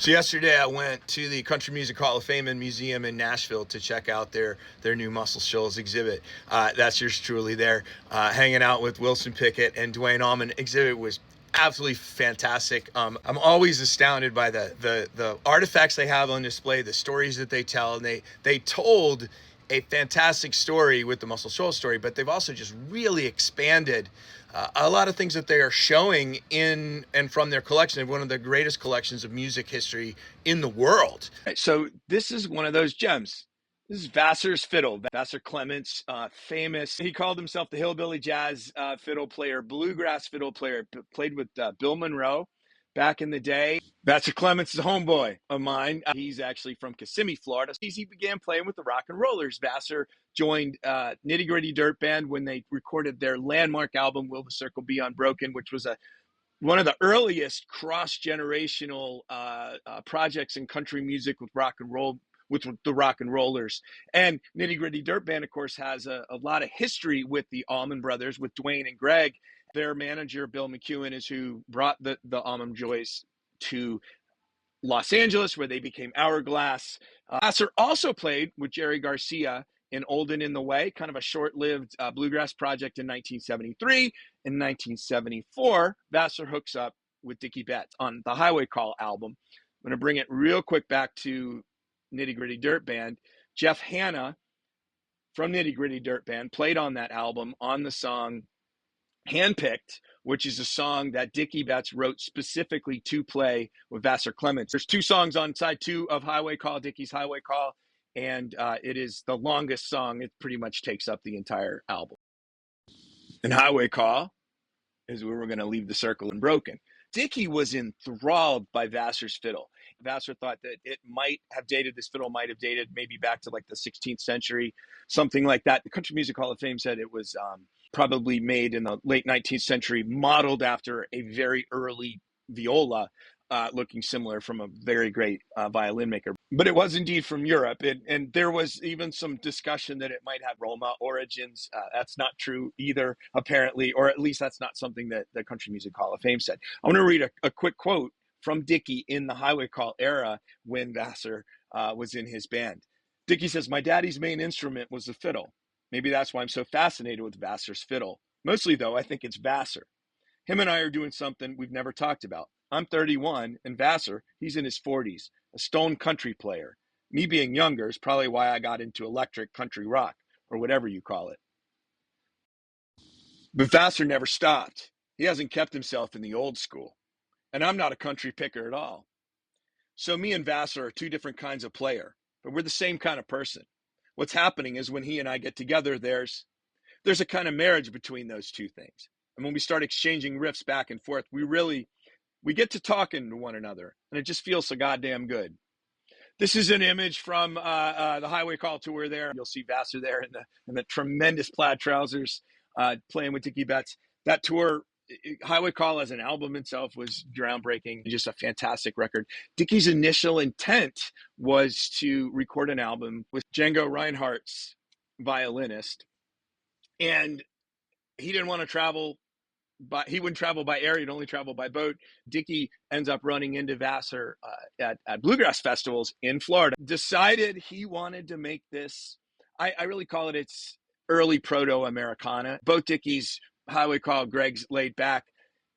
So yesterday I went to the Country Music Hall of Fame and Museum in Nashville to check out their new Muscle Shoals exhibit. That's yours truly there, hanging out with Wilson Pickett and Duane Allman. Exhibit was absolutely fantastic. I'm always astounded by the artifacts they have on display, the stories that they tell, and they told a fantastic story with the Muscle Shoals story, but they've also just really expanded a lot of things that they are showing in and from their collection of one of the greatest collections of music history in the world. Right, so this is one of those gems. This is Vassar's fiddle. Vassar Clements, famous. He called himself the hillbilly jazz fiddle player, bluegrass fiddle player. Played with Bill Monroe back in the day. Vassar Clements is a homeboy of mine. He's actually from Kissimmee, Florida. He began playing with the Rock and Rollers. Vassar joined Nitty Gritty Dirt Band when they recorded their landmark album, Will the Circle Be Unbroken, which was one of the earliest cross-generational projects in country music with rock and roll, with the Rock and Rollers. And Nitty Gritty Dirt Band, of course, has a lot of history with the Allman Brothers, with Duane and Greg. Their manager, Bill McEwen, is who brought the Allman Joys to Los Angeles, where they became Hourglass. Vassar also played with Jerry Garcia in Old and in the Way, kind of a short-lived bluegrass project in 1973. In 1974, Vassar hooks up with Dickey Betts on the Highway Call album. I'm going to bring it real quick back to Nitty Gritty Dirt Band. Jeff Hanna from Nitty Gritty Dirt Band played on that album on the song Handpicked, which is a song that Dickey Betts wrote specifically to play with Vassar Clements. There's two songs on side 2 of Highway Call, Dickey's Highway Call, and it is the longest song. It pretty much takes up the entire album. And Highway Call is where we're going to leave the circle unbroken. Dickey was enthralled by Vassar's fiddle. Vassar thought that it might have dated, this fiddle might have dated maybe back to like the 16th century, something like that. The Country Music Hall of Fame said it was probably made in the late 19th century, modeled after a very early viola, looking similar from a very great violin maker. But it was indeed from Europe. And there was even some discussion that it might have Roma origins. That's not true either, apparently, or at least that's not something that the Country Music Hall of Fame said. I want to read a quick quote from Dickey in the Highway Call era when Vassar was in his band. Dickey says, "My daddy's main instrument was the fiddle. Maybe that's why I'm so fascinated with Vassar's fiddle. Mostly, though, I think it's Vassar. Him and I are doing something we've never talked about. I'm 31, and Vassar, he's in his 40s, a stone country player. Me being younger is probably why I got into electric country rock, or whatever you call it. But Vassar never stopped. He hasn't kept himself in the old school. And I'm not a country picker at all. So me and Vassar are two different kinds of player, but we're the same kind of person. What's happening is when he and I get together, there's a kind of marriage between those two things. And when we start exchanging riffs back and forth, we get to talking to one another, and it just feels so goddamn good." This is an image from the Highway Call tour there. You'll see Vassar there in the tremendous plaid trousers playing with Dickey Betts. That tour, Highway Call as an album itself, was groundbreaking, just a fantastic record. Dickey's initial intent was to record an album with Django Reinhardt's violinist, and he didn't want to travel. But he wouldn't travel by air; he'd only travel by boat. Dickey ends up running into Vassar at bluegrass festivals in Florida. Decided he wanted to make this. I really call it its early proto-Americana. Both Dickey's Highway Call, Greg's Laid Back.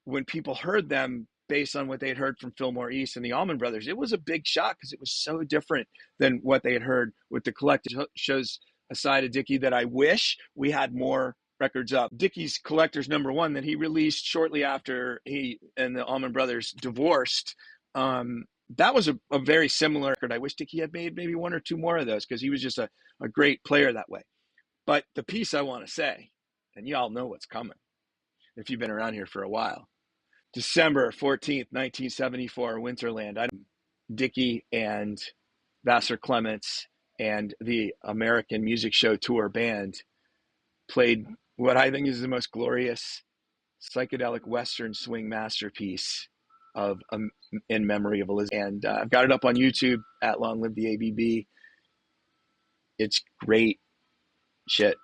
When people heard them based on what they had heard from Fillmore East and the Allman Brothers, it was a big shock because it was so different than what they had heard with the collective. It shows a side of Dickey that I wish we had more records up. Dickey's Collector's #1 that he released shortly after he and the Allman Brothers divorced. That was a very similar record. I wish Dickey had made maybe one or two more of those because he was just a great player that way. But the piece I want to say, and y'all know what's coming if you've been around here for a while, December 14th, 1974, Winterland. Dickey and Vassar Clements and the American Music Show Tour Band played what I think is the most glorious psychedelic Western swing masterpiece of In Memory of Elizabeth. And I've got it up on YouTube at Long Live the ABB. It's great shit.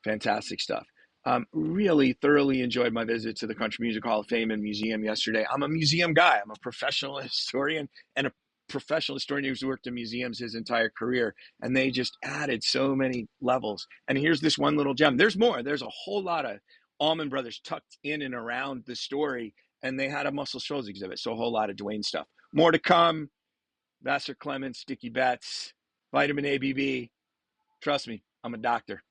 Fantastic stuff. Really thoroughly enjoyed my visit to the Country Music Hall of Fame and Museum yesterday. I'm a museum guy. I'm a professional historian and a professional historian who's worked in museums his entire career, and they just added so many levels. And here's this one little gem. There's more. There's a whole lot of Allman Brothers tucked in and around the story, and they had a Muscle Shoals exhibit, so a whole lot of Duane stuff. More to come. Vassar Clements, Dickey Betts, Vitamin ABB. Trust me, I'm a doctor.